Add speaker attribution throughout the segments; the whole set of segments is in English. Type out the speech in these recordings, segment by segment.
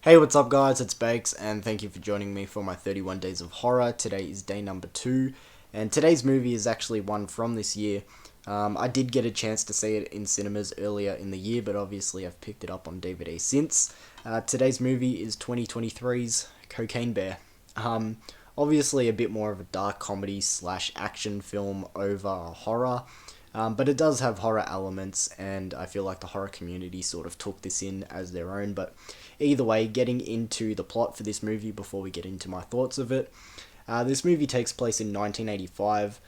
Speaker 1: Hey, what's up, guys? It's Bakes, and thank you for joining me for my 31 Days of Horror. Today is day number 2, and today's movie is actually one from this year. I did get a chance to see it in cinemas earlier in the year, but obviously I've picked it up on DVD since. Today's movie is 2023's Cocaine Bear. Um, Obviously a bit more of a dark comedy slash action film over horror. But it does have horror elements, and I feel like the horror community sort of took this in as their own. But either way, getting into the plot for this movie before we get into my thoughts of it. This movie takes place in 1985.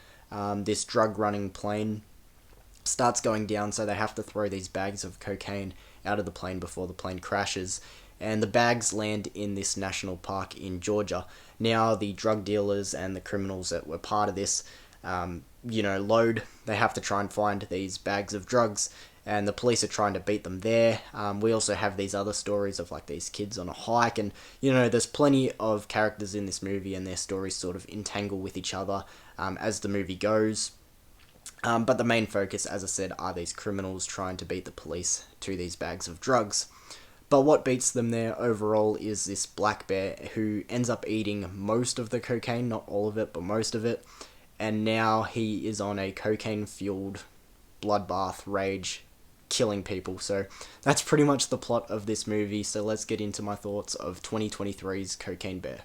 Speaker 1: This drug running plane starts going down, so they have to throw these bags of cocaine out of the plane before the plane crashes. And the bags land in this national park in Georgia. Now, the drug dealers and the criminals that were part of this load. They have to try and find these bags of drugs, and the police are trying to beat them there. We also have these other stories of like these kids on a hike, and there's plenty of characters in this movie, and their stories sort of entangle with each other as the movie goes. But the main focus, as I said, are these criminals trying to beat the police to these bags of drugs. But what beats them there overall is this black bear who ends up eating most of the cocaine, not all of it, but most of it. And now he is on a cocaine fueled bloodbath rage, killing people. So that's pretty much the plot of this movie. So let's get into my thoughts of 2023's Cocaine Bear.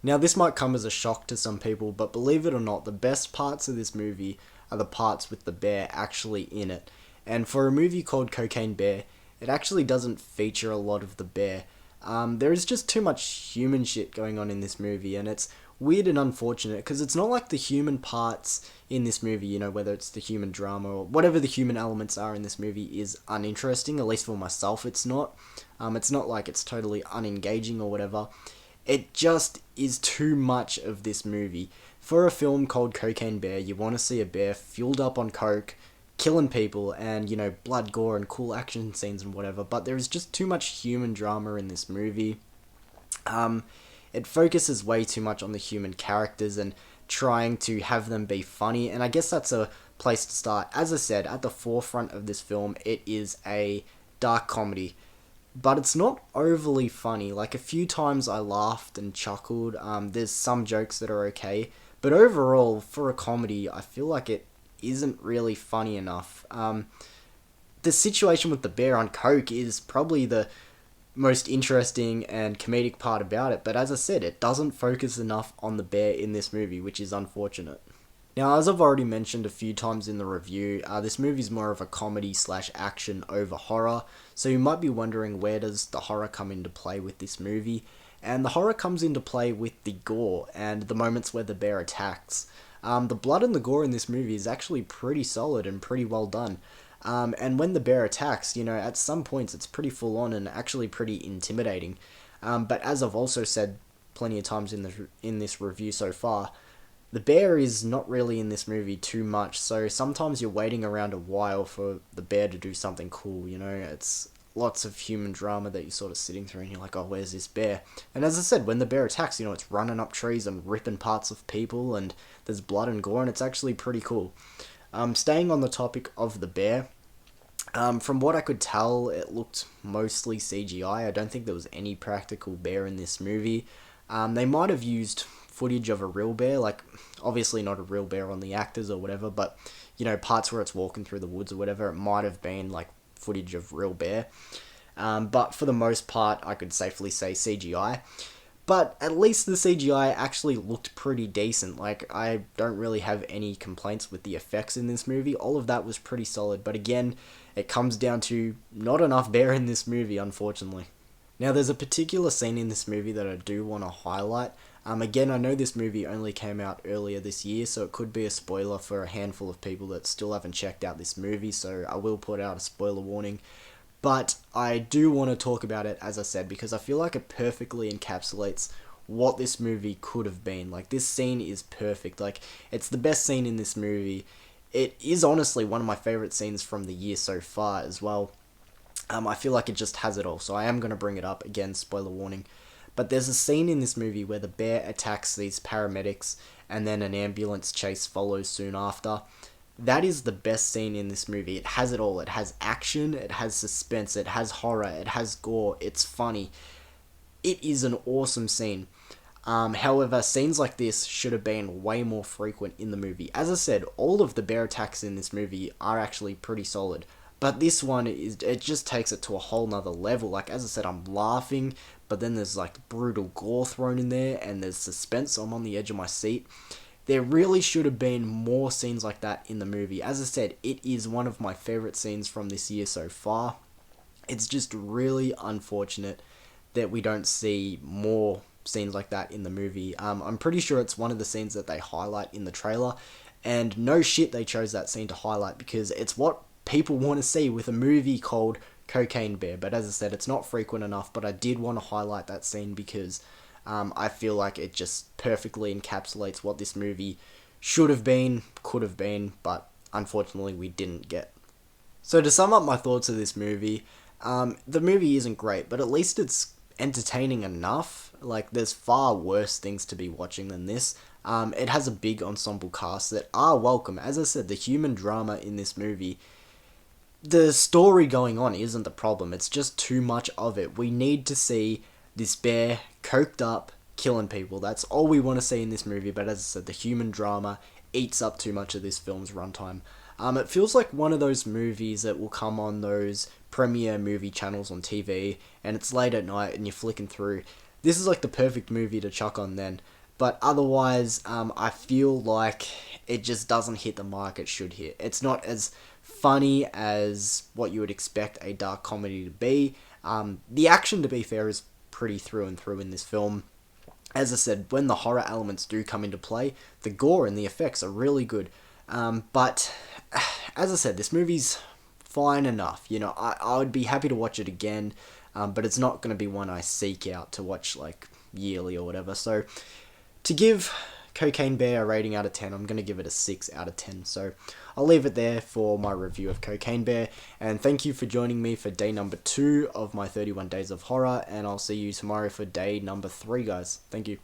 Speaker 1: Now, this might come as a shock to some people, but believe it or not, the best parts of this movie are the parts with the bear actually in it. And for a movie called Cocaine Bear, it actually doesn't feature a lot of the bear. There is just too much human shit going on in this movie, and it's weird and unfortunate because it's not like the human parts in this movie, whether it's the human drama or whatever the human elements are in this movie is uninteresting, at least for myself it's not. It's not like it's totally unengaging or whatever. It just is too much of this movie. For a film called Cocaine Bear, you want to see a bear fueled up on coke, killing people, and blood, gore, and cool action scenes and whatever, but there is just too much human drama in this movie. It focuses way too much on the human characters and trying to have them be funny, and I guess that's a place to start. As I said, at the forefront of this film, it is a dark comedy, but it's not overly funny. Like, a few times I laughed and chuckled. There's some jokes that are okay, but overall, for a comedy, I feel like it isn't really funny enough. The situation with the bear on coke is probably the most interesting and comedic part about it, but as I said, it doesn't focus enough on the bear in this movie, which is unfortunate. Now, as I've already mentioned a few times in the review, this movie is more of a comedy slash action over horror, so you might be wondering, where does the horror come into play with this movie? And the horror comes into play with the gore and the moments where the bear attacks. The blood and the gore in this movie is actually pretty solid and pretty well done. And when the bear attacks, at some points it's pretty full on and actually pretty intimidating. But as I've also said plenty of times in this review so far, the bear is not really in this movie too much. So sometimes you're waiting around a while for the bear to do something cool. It's lots of human drama that you're sort of sitting through, and you're like, oh, where's this bear? And as I said, when the bear attacks, it's running up trees and ripping parts of people, and there's blood and gore, and it's actually pretty cool. Staying on the topic of the bear, from what I could tell, it looked mostly CGI. I don't think there was any practical bear in this movie. They might have used footage of a real bear, like, obviously not a real bear on the actors or whatever, but, parts where it's walking through the woods or whatever, it might have been, like, footage of real bear. But for the most part, I could safely say CGI. But at least the CGI actually looked pretty decent. Like, I don't really have any complaints with the effects in this movie. All of that was pretty solid. But again, it comes down to not enough bear in this movie, unfortunately. Now, there's a particular scene in this movie that I do want to highlight. Again, I know this movie only came out earlier this year, so it could be a spoiler for a handful of people that still haven't checked out this movie, so I will put out a spoiler warning. But I do want to talk about it, as I said, because I feel like it perfectly encapsulates what this movie could have been. Like, this scene is perfect. Like, it's the best scene in this movie. It is honestly one of my favourite scenes from the year so far as well. I feel like it just has it all, so I am going to bring it up. Again, spoiler warning. But there's a scene in this movie where the bear attacks these paramedics, and then an ambulance chase follows soon after. That is the best scene in this movie. It has it all. It has action, it has suspense, it has horror, it has gore, it's funny. it is an awesome scene. However, scenes like this should have been way more frequent in the movie. As I said, all of the bear attacks in this movie are actually pretty solid. But this one it just takes it to a whole nother level. Like, as I said, I'm laughing, but then there's like brutal gore thrown in there, and there's suspense, so I'm on the edge of my seat. There really should have been more scenes like that in the movie. As I said, it is one of my favourite scenes from this year so far. It's just really unfortunate that we don't see more scenes like that in the movie. I'm pretty sure it's one of the scenes that they highlight in the trailer, and no shit they chose that scene to highlight because it's what people want to see with a movie called Cocaine Bear. But as I said, it's not frequent enough, but I did want to highlight that scene because I feel like it just perfectly encapsulates what this movie should have been, could have been, but unfortunately we didn't get. So to sum up my thoughts of this movie, the movie isn't great, but at least it's entertaining enough. Like, there's far worse things to be watching than this. It has a big ensemble cast that are welcome. As I said, the human drama in this movie, the story going on isn't the problem. It's just too much of it. We need to see this bear coked up, killing people. That's all we want to see in this movie. But as I said, the human drama eats up too much of this film's runtime. It feels like one of those movies that will come on those premiere movie channels on TV, and it's late at night and you're flicking through. This is like the perfect movie to chuck on then. But otherwise, I feel like it just doesn't hit the mark it should hit. It's not as funny as what you would expect a dark comedy to be. The action, to be fair, is pretty through and through in this film. As I said, when the horror elements do come into play, the gore and the effects are really good. But as I said, this movie's fine enough. You know, I would be happy to watch it again, but it's not going to be one I seek out to watch like yearly or whatever. So to give Cocaine Bear a rating out of 10, I'm going to give it a 6 out of 10. So I'll leave it there for my review of Cocaine Bear, and thank you for joining me for day number 2 of my 31 Days of Horror, and I'll see you tomorrow for day number 3, guys. Thank you.